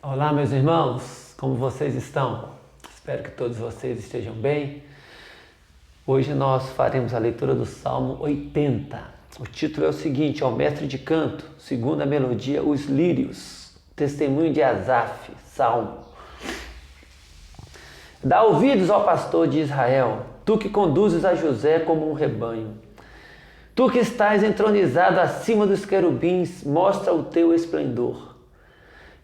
Olá, meus irmãos, como vocês estão? Espero que todos vocês estejam bem. Hoje nós faremos a leitura do Salmo 80. O título é o seguinte: ao mestre de canto, segundo a melodia, os lírios, testemunho de Asaf, Salmo. Dá ouvidos ao pastor de Israel, tu que conduzes a José como um rebanho. Tu que estás entronizado acima dos querubins, mostra o teu esplendor.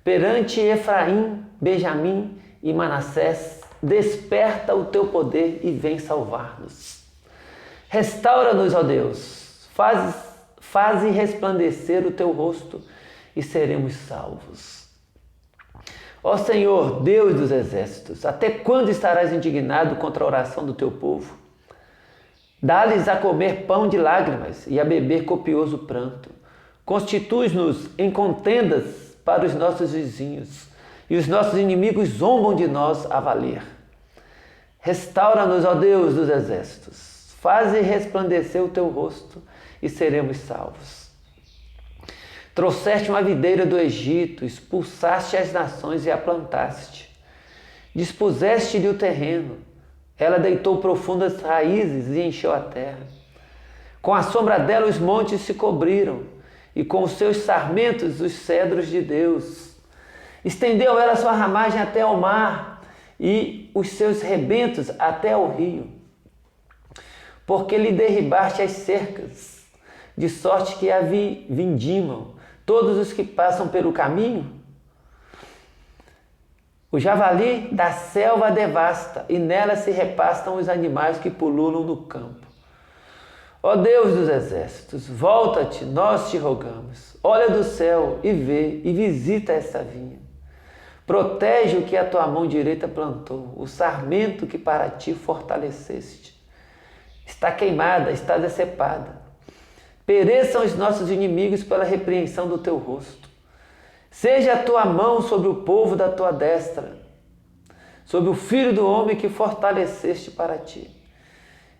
Perante Efraim, Benjamim e Manassés, desperta o teu poder e vem salvar-nos. Restaura-nos, ó Deus, faze resplandecer o teu rosto e seremos salvos. Ó Senhor, Deus dos exércitos, até quando estarás indignado contra a oração do teu povo? Dá-lhes a comer pão de lágrimas e a beber copioso pranto. Constitui-nos em contendas para os nossos vizinhos, e os nossos inimigos zombam de nós a valer. Restaura-nos, ó Deus dos exércitos, faze resplandecer o teu rosto e seremos salvos. Trouxeste uma videira do Egito, expulsaste as nações e a plantaste. Dispuseste-lhe o terreno, ela deitou profundas raízes e encheu a terra. Com a sombra dela os montes se cobriram, e com os seus sarmentos os cedros de Deus. Estendeu ela sua ramagem até ao mar e os seus rebentos até ao rio. Porque lhe derribaste as cercas, de sorte que a vindimam todos os que passam pelo caminho. O javali da selva devasta, e nela se repastam os animais que pululam no campo. Ó Deus dos exércitos, volta-te, nós te rogamos. Olha do céu e vê e visita esta vinha. Protege o que a tua mão direita plantou, o sarmento que para ti fortaleceste. Está queimada, está decepada. Pereçam os nossos inimigos pela repreensão do teu rosto. Seja a tua mão sobre o povo da tua destra, sobre o filho do homem que fortaleceste para ti.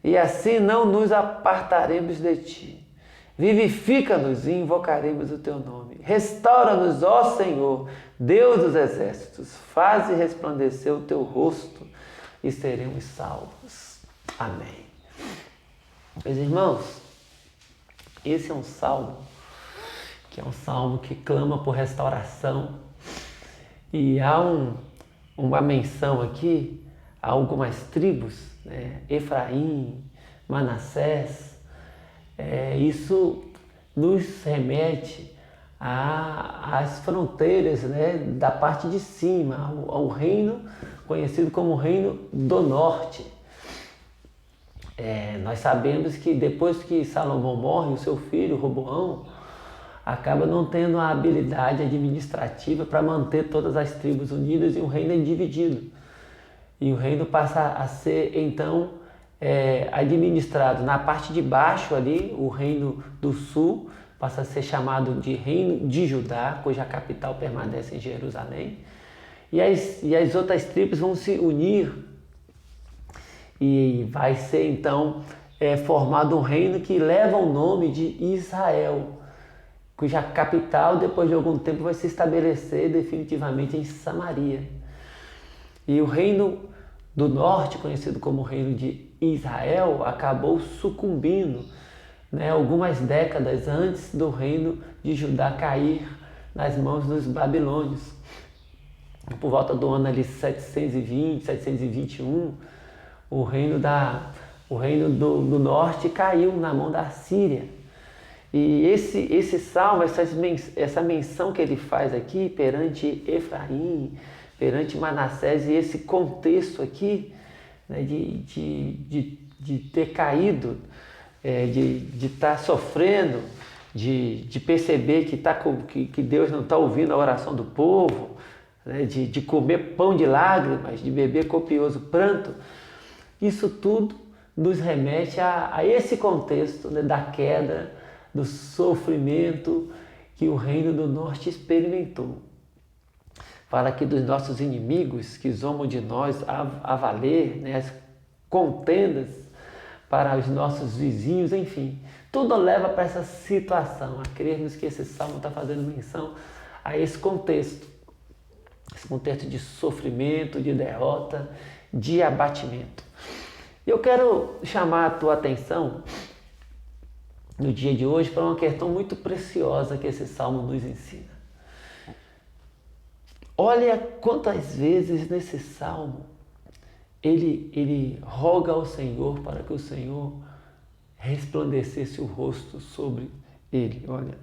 E assim não nos apartaremos de ti. Vivifica-nos e invocaremos o teu nome. Restaura-nos, ó Senhor, Deus dos exércitos. Faze resplandecer o teu rosto e seremos salvos. Amém. Meus irmãos, esse é um salmo que clama por restauração. E há uma menção aqui a algumas tribos, né? Efraim, Manassés. Isso nos remete às fronteiras, né, da parte de cima, ao reino conhecido como Reino do Norte. Nós sabemos que depois que Salomão morre, o seu filho Roboão acaba não tendo a habilidade administrativa para manter todas as tribos unidas e o reino é dividido. E o reino passa a ser, então, administrado na parte de baixo ali, o reino do sul, passa a ser chamado de Reino de Judá, cuja capital permanece em Jerusalém. E as outras tribos vão se unir e vai ser, então, formado um reino que leva o nome de Israel, cuja capital, depois de algum tempo, vai se estabelecer definitivamente em Samaria. E o reino do norte, conhecido como reino de Israel, acabou sucumbindo, né, algumas décadas antes do reino de Judá cair nas mãos dos babilônios. Por volta do ano ali 720, 721, o reino do norte caiu na mão da Síria. E esse salmo, essa menção que ele faz aqui perante Efraim, perante Manassés, e esse contexto aqui, né, de ter caído, de estar sofrendo, de perceber que Deus não está ouvindo a oração do povo, né, de comer pão de lágrimas, de beber copioso pranto, isso tudo nos remete a esse contexto, né, da queda, do sofrimento que o Reino do Norte experimentou. Fala aqui dos nossos inimigos que zombam de nós a valer, né, as contendas para os nossos vizinhos, enfim. Tudo leva para essa situação, a crermos que esse salmo está fazendo menção a esse contexto. Esse contexto de sofrimento, de derrota, de abatimento. Eu quero chamar a tua atenção no dia de hoje para uma questão muito preciosa que esse salmo nos ensina. Olha quantas vezes nesse salmo ele roga ao Senhor para que o Senhor resplandecesse o rosto sobre ele. Olha,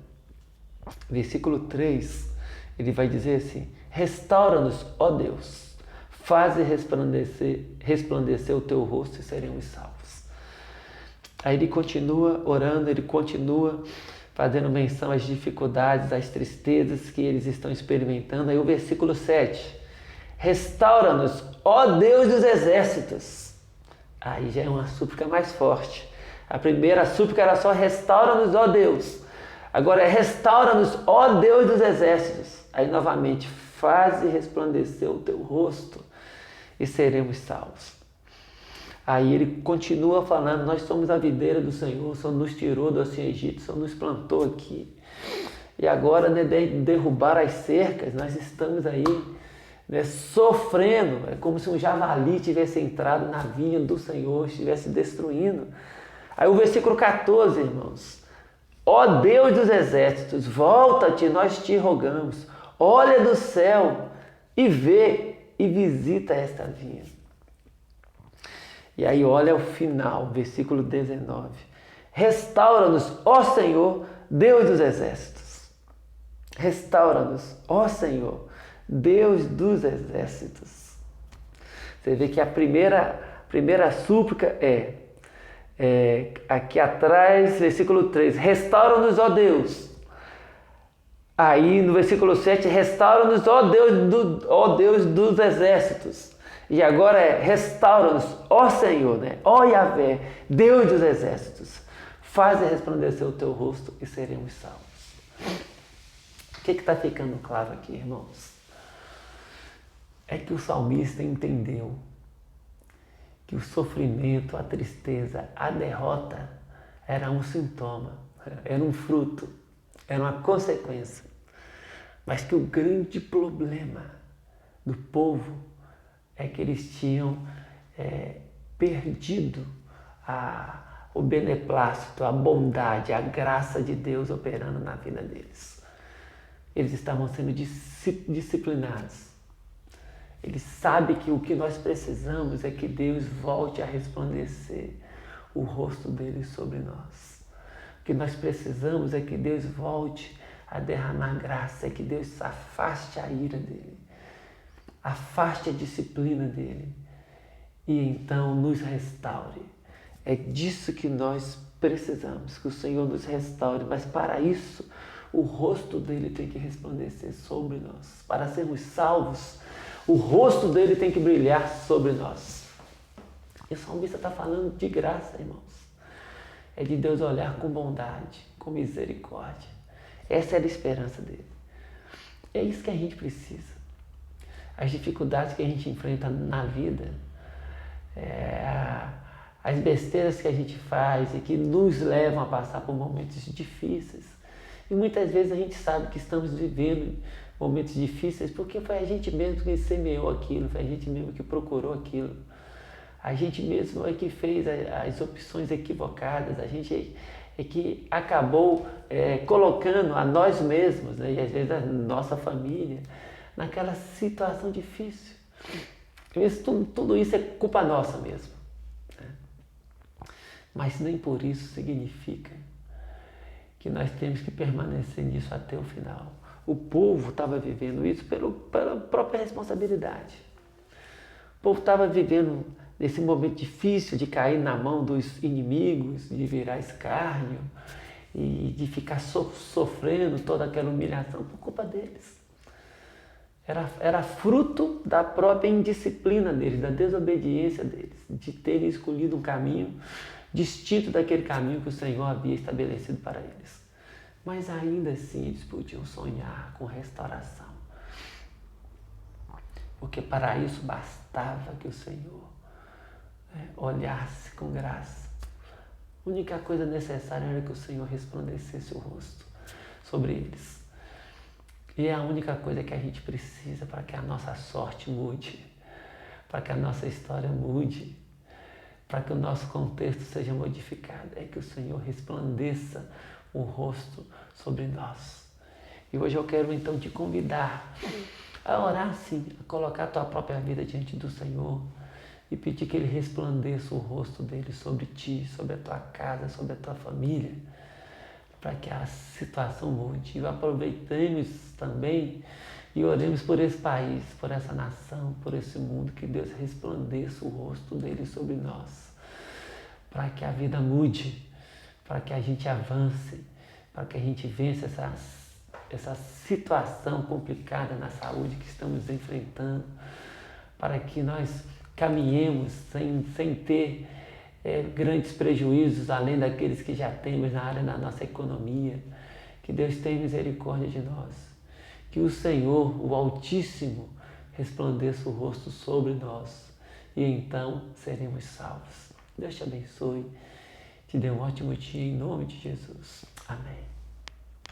versículo 3, ele vai dizer assim: restaura-nos, ó Deus, faze resplandecer o teu rosto e seremos salvos. Aí ele continua orando, ele continua fazendo menção às dificuldades, às tristezas que eles estão experimentando. Aí o versículo 7, restaura-nos, ó Deus dos exércitos. Aí já é uma súplica mais forte. A primeira súplica era só restaura-nos, ó Deus. Agora é restaura-nos, ó Deus dos exércitos. Aí novamente, faze resplandecer o teu rosto e seremos salvos. Aí ele continua falando, nós somos a videira do Senhor, o Senhor nos tirou do Oceano Egito, o Senhor nos plantou aqui. E agora, né, derrubar as cercas, nós estamos aí, né, sofrendo. É como se um javali tivesse entrado na vinha do Senhor, estivesse destruindo. Aí o versículo 14, irmãos. Ó Deus dos exércitos, volta-te, nós te rogamos. Olha do céu e vê e visita esta vinha. E aí olha o final, versículo 19. Restaura-nos, ó Senhor, Deus dos exércitos. Restaura-nos, ó Senhor, Deus dos exércitos. Você vê que a primeira súplica aqui atrás, versículo 3, restaura-nos, ó Deus. Aí no versículo 7, restaura-nos, ó Deus dos exércitos. E agora restaura-nos, ó Senhor, né? Ó Yahvé, Deus dos exércitos. Faze resplandecer o teu rosto e seremos salvos. O que está ficando claro aqui, irmãos? É que o salmista entendeu que o sofrimento, a tristeza, a derrota era um sintoma, era um fruto, era uma consequência. Mas que o grande problema do povo é que eles tinham perdido o beneplácito, a bondade, a graça de Deus operando na vida deles. Eles estavam sendo disciplinados. Eles sabem que o que nós precisamos é que Deus volte a resplandecer o rosto dele sobre nós. O que nós precisamos é que Deus volte a derramar graça, é que Deus afaste a ira dele, afaste a disciplina dele e então nos restaure. É disso que nós precisamos, que o Senhor nos restaure, mas para isso o rosto dele tem que resplandecer sobre nós. Para sermos salvos, o rosto dele tem que brilhar sobre nós. E o salmista está falando de graça, irmãos. É de Deus olhar com bondade, com misericórdia. Essa era a esperança dele. É isso que a gente precisa. As dificuldades que a gente enfrenta na vida, as besteiras que a gente faz e que nos levam a passar por momentos difíceis. E muitas vezes a gente sabe que estamos vivendo momentos difíceis porque foi a gente mesmo que semeou aquilo, foi a gente mesmo que procurou aquilo. A gente mesmo é que fez as opções equivocadas, a gente é que acabou colocando a nós mesmos, né, e às vezes a nossa família, naquela situação difícil. Tudo isso é culpa nossa mesmo. Né? Mas nem por isso significa que nós temos que permanecer nisso até o final. O povo estava vivendo isso pela própria responsabilidade. O povo estava vivendo nesse momento difícil de cair na mão dos inimigos, de virar escárnio e de ficar sofrendo toda aquela humilhação por culpa deles. Era fruto da própria indisciplina deles, da desobediência deles, de terem escolhido um caminho distinto daquele caminho que o Senhor havia estabelecido para eles. Mas ainda assim eles podiam sonhar com restauração. Porque para isso bastava que o Senhor olhasse com graça. A única coisa necessária era que o Senhor resplandecesse o rosto sobre eles. E é a única coisa que a gente precisa para que a nossa sorte mude, para que a nossa história mude, para que o nosso contexto seja modificado. É que o Senhor resplandeça o rosto sobre nós. E hoje eu quero então te convidar a orar sim, a colocar a tua própria vida diante do Senhor e pedir que Ele resplandeça o rosto dele sobre ti, sobre a tua casa, sobre a tua família, para que a situação mude. E aproveitemos também e oremos por esse país, por essa nação, por esse mundo, que Deus resplandeça o rosto dele sobre nós, para que a vida mude, para que a gente avance, para que a gente vença essa situação complicada na saúde que estamos enfrentando, para que nós caminhemos sem ter grandes prejuízos, além daqueles que já temos na área da nossa economia. Que Deus tenha misericórdia de nós. Que o Senhor, o Altíssimo, resplandeça o rosto sobre nós e então seremos salvos. Deus te abençoe, te dê um ótimo dia em nome de Jesus. Amém.